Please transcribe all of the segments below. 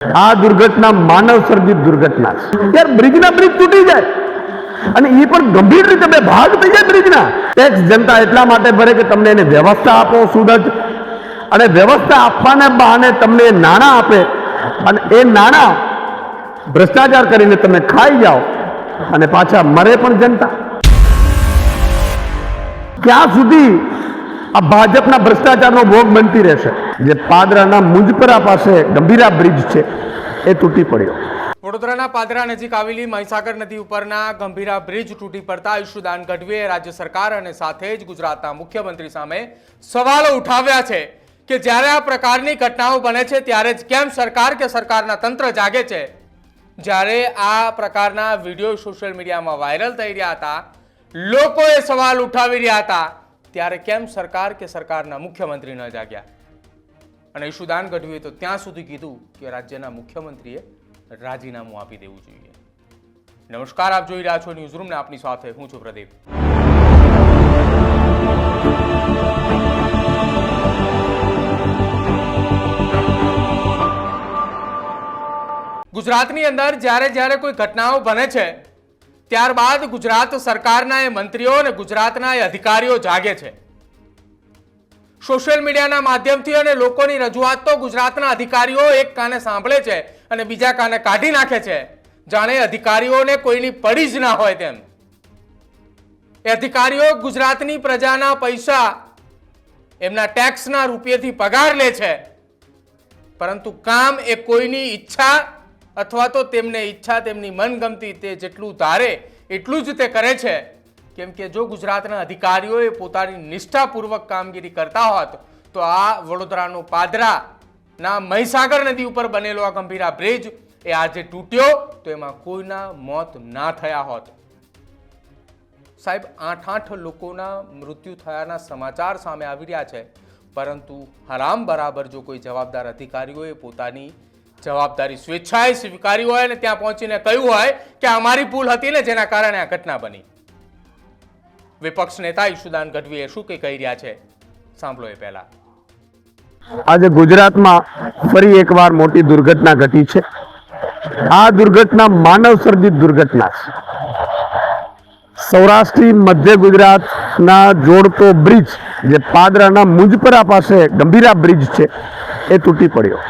આ દુર્ઘટના માનવ સર્જિત દુર્ઘટના છે। यार બ્રિજના બ્રિજ તૂટી જાય અને એ પણ ગંભીર રીતે બે ભાગ થઈ જાય બ્રિજના। ટેક્સ જનતા એટલા માટે ભરે કે તમને એને વ્યવસ્થા આપો સુરજ, અને વ્યવસ્થા આપવાને બહાને તમને નાણાં આપે અને એ નાણાં ભ્રષ્ટાચાર કરીને તમે ખાઈ જાઓ અને પાછા મરે પણ જનતા। ક્યાં સુધી આ ભાજપના ભ્રષ્ટાચારનો ભોગ બનતી રહેશે? જે પાદરાના મુંજપરા પાસે ગંભીરા બ્રિજ છે એ તૂટી પડ્યો। વડોદરાના પાદરા નજીક આવેલી મહીસાગર નદી ઉપરના ગંભીરા બ્રિજ તૂટી પડતા ઈશુદાન ગઢવીએ રાજ્ય સરકાર અને સાથે જ ગુજરાતના મુખ્યમંત્રી સામે સવાલો ઉઠાવ્યા છે કે જ્યારે આ પ્રકારની ઘટનાઓ બને છે ત્યારે જ કેમ સરકાર કે સરકારના તંત્ર જાગે છે? જ્યારે આ પ્રકારના વિડીયો સોશિયલ મીડિયામાં વાયરલ થઈ રહ્યા હતા, લોકોએ સવાલ ઉઠાવી રહ્યા હતા, ત્યારે કેમ સરકાર કે સરકારના મુખ્યમંત્રી ન જાગ્યા? અને ઈશુદાન ગઢવીએ તો ત્યાં સુધી કીધું કે રાજ્યના મુખ્યમંત્રીએ રાજીનામું આપી દેવું જોઈએ। નમસ્કાર, આપ જોઈ રહ્યા છો ન્યૂઝ રૂમ ને આપની સાથે હું છું પ્રદીપ। ગુજરાતની અંદર જ્યારે કોઈ ઘટનાઓ બને છે ત્યારબાદ ગુજરાત સરકારના એ મંત્રીઓ અને ગુજરાતના એ અધિકારીઓ જાગે છે। સોશિયલ મીડિયાના માધ્યમથી અને લોકોની રજૂઆત તો ગુજરાતના અધિકારીઓ એક કાને સાંભળે છે અને બીજા કાને કાઢી નાખે છે, જાણે અધિકારીઓને કોઈની પડી જ ના હોય તેમ। એ અધિકારીઓ ગુજરાતની પ્રજાના પૈસા એમના ટેક્સના રૂપિયાથી પગાર લે છે, પરંતુ કામ એ કોઈની ઈચ્છા અથવા તો તેમને ઈચ્છા તેમની મનગમતી તે જેટલું ધારે એટલું જ તે કરે છે। કેમ કે જો ગુજરાતના અધિકારીઓએ પોતાની નિષ્ઠાપૂર્વક કામગીરી કરતા હોત તો આ વડોદરાનું પાદરાના મહીસાગર નદી ઉપર બનેલો આ ગંભીરા બ્રિજ એ આજે તૂટ્યો તો એમાં કોઈના મોત ના થયા હોત। સાહેબ, 8 લોકોના મૃત્યુ થયાના સમાચાર સામે આવી રહ્યા છે, પરંતુ હરામ બરાબર જો કોઈ જવાબદાર અધિકારીઓએ પોતાની જવાબદારી સ્વેચ્છાએ સ્વીકારી હોય અને ત્યાં પહોંચીને કહ્યું હોય કે અમારી ભૂલ હતી ને જેના કારણે આ ઘટના બની। વિપક્ષ નેતા ઈશુદાન ગઢવીએ શું કહી રહ્યા છે સાંભળો એ પહેલા। આજે ગુજરાતમાં ફરી એકવાર મોટી દુર્ઘટના ઘટી છે। આ દુર્ઘટના માનવ સર્જિત દુર્ઘટના છે। સૌરાષ્ટ્રી મધ્ય ગુજરાતના જોડતો બ્રિજ જે પાદરાના મુંજપરા પાસે ગંભીરા બ્રિજ છે એ તૂટી પડ્યો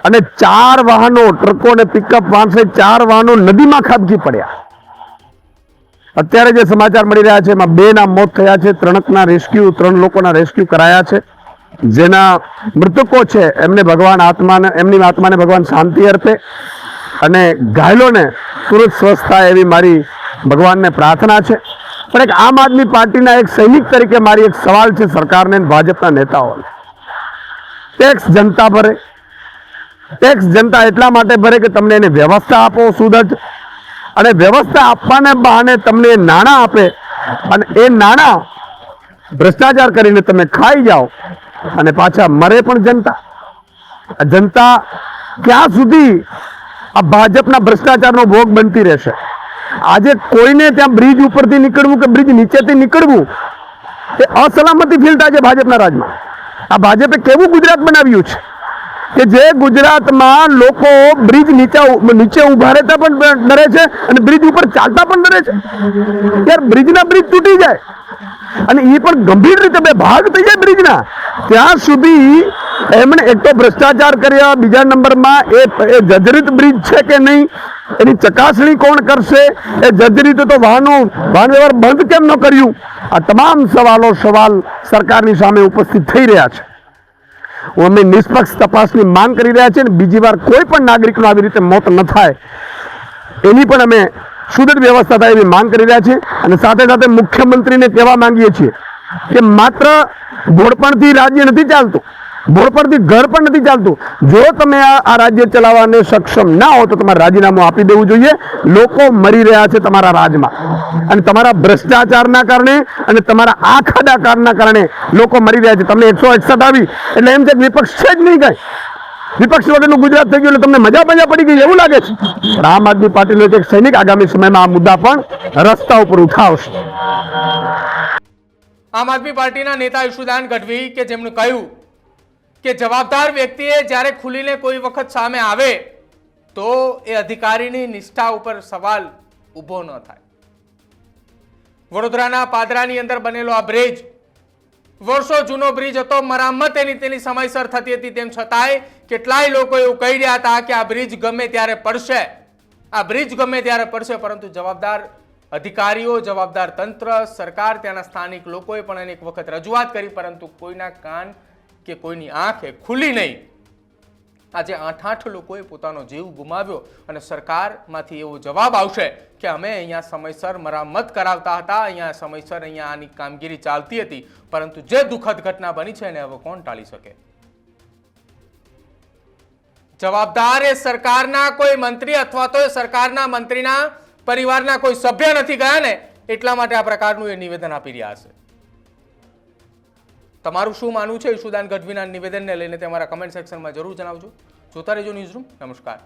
અને 4 વાહનો, ટ્રકો અને પિકઅપ વાન સહિત 4 વાહનો નદીમાં ખાબકી પડ્યા। અત્યારે જે સમાચાર મળી રહ્યા છે એમાં 2 ના મોત થયા છે, 3 લોકોના રેસ્ક્યુ કરાયા છે। જેના મૃતકો છે એમને ભગવાન એમની આત્માને ભગવાન શાંતિ અર્પે અને ઘાયલોને તુરંત સ્વસ્થ થાય એવી મારી ભગવાનને પ્રાર્થના છે। પણ એક આમ આદમી પાર્ટીના એક સૈનિક તરીકે મારી એક સવાલ છે સરકારને, ભાજપના નેતાઓને। ટેક્સ જનતા ભરે, ટેક્સ જનતા એટલા માટે ભરે કે તમને એને વ્યવસ્થા આપો સુરજ, અને વ્યવસ્થા આપવાને બહાને તમને નાણાં આપે અને એ નાણાં ભ્રષ્ટાચાર કરીને તમે ખાઈ જાઓ અને પાછા મરે પણ જનતા। જનતા ક્યાં સુધી આ ભાજપના ભ્રષ્ટાચારનો ભોગ બનતી રહેશે? આજે કોઈને ત્યાં બ્રિજ ઉપરથી નીકળવું કે બ્રિજ નીચેથી નીકળવું એ અસલામતી ફીલ થાય છે ભાજપના રાજમાં। આ ભાજપે કેવું ગુજરાત બનાવ્યું છે કે જે ગુજરાતમાં લોકો બ્રિજ નીચે ઉભા રહેતા પણ ડરે છે અને બ્રિજ ઉપર ચાલતા પણ ડરે છે। યાર બ્રિજના બ્રિજ તૂટી જાય અને એ પણ ગંભીર રીતે બે ભાગ થઈ જાય બ્રિજના, ત્યાં સુધી એમણે એક તો ભ્રષ્ટાચાર કર્યા, બીજા નંબરમાં એ જર્જરિત બ્રિજ છે કે નહીં એની ચકાસણી કોણ કરશે? એ જર્જરિત તો વાહન વ્યવહાર બંધ કેમ ન કર્યું? આ તમામ સવાલ સરકારની સામે ઉપસ્થિત થઈ રહ્યા છે। અમે નિષ્પક્ષ તપાસની માંગ કરી રહ્યા છીએ અને બીજી વાર કોઈ પણ નાગરિકનો આવી રીતે મોત ન થાય એની પણ અમે સુદૃઢ વ્યવસ્થા થાય એવી માંગ કરી રહ્યા છીએ। અને સાથે સાથે મુખ્યમંત્રીને કહેવા માંગીએ છીએ કે માત્ર ભોળપણથી રાજ્ય નથી ચાલતું, ભોળપણથી ઘર પણ નથી ચાલતું। જો તમે આ રાજ્ય ચલાવવાને સક્ષમ ના હો તો તમારે રાજીનામું આપી દેવું જોઈએ। લોકો મરી રહ્યા છે તમારા રાજમાં અને તમારા ભ્રષ્ટાચારના કારણે અને તમારા આખાડાકારના કારણે લોકો મરી રહ્યા છે। તમને 168 આવી એટલે એમ છે કે વિપક્ષ છે જ નહીં કાંઈ, વિપક્ષ વગરનું ગુજરાત થઈ ગયું એટલે તમને મજા પડી ગઈ એવું લાગે છે। પણ આમ આદમી પાર્ટીનો એક સૈનિક આગામી સમયમાં આ મુદ્દા પણ રસ્તા ઉપર ઉઠાવશે। આમ આદમી પાર્ટીના નેતા ઈશુદાન ગઢવી કે જેમણે કહ્યું કે જવાબદાર વ્યક્તિએ જ્યારે ખુલીને કોઈ વખત સામે આવે તો એ અધિકારીની નિષ્ઠા ઉપર સવાલ ઊભો ન થાય. વડોદરાના પાદરાની અંદર બનેલો આ બ્રિજ વર્ષો જૂનો બ્રિજ હતો, મરામત તેની સમયસર થતી હતી, તેમ છતાંય કેટલાય લોકો એવું કહી રહ્યા હતા કે આ બ્રિજ ગમે ત્યારે પડશે, આ બ્રિજ ગમે ત્યારે પડશે. પરંતુ જવાબદાર અધિકારીઓ, જવાબદાર તંત્ર, સરકાર, ત્યાંના સ્થાનિક લોકોએ પણ અનેક વખત રજૂઆત કરી, પરંતુ કોઈના કાન કે કોઈની આંખ એ ખુલી નહીં. આજે 8 લોકોએ પોતાનો જીવ ગુમાવ્યો અને સરકારમાંથી એવો જવાબ આવશે કે અમે અહીંયા સમયસર મરામત કરાવતા હતા, અહીંયા સમયસર અહીંયા આની કામગીરી ચાલતી હતી, પરંતુ જે દુઃખદ ઘટના બની છે એને હવે કોણ ટાળી શકે? જવાબદાર એ સરકારના કોઈ મંત્રી અથવા તો એ સરકારના મંત્રીના પરિવારના કોઈ સભ્ય નથી ગયા ને, એટલા માટે આ પ્રકારનું એ નિવેદન આપી રહ્યા છે. તમારું શું માનવું છે ઈશુદાન ગઢવીના નિવેદનને લઈને તે અમારા કમેન્ટ સેક્શનમાં જરૂર જણાવજો. જોતા રહેજો ન્યૂઝરૂમ. નમસ્કાર.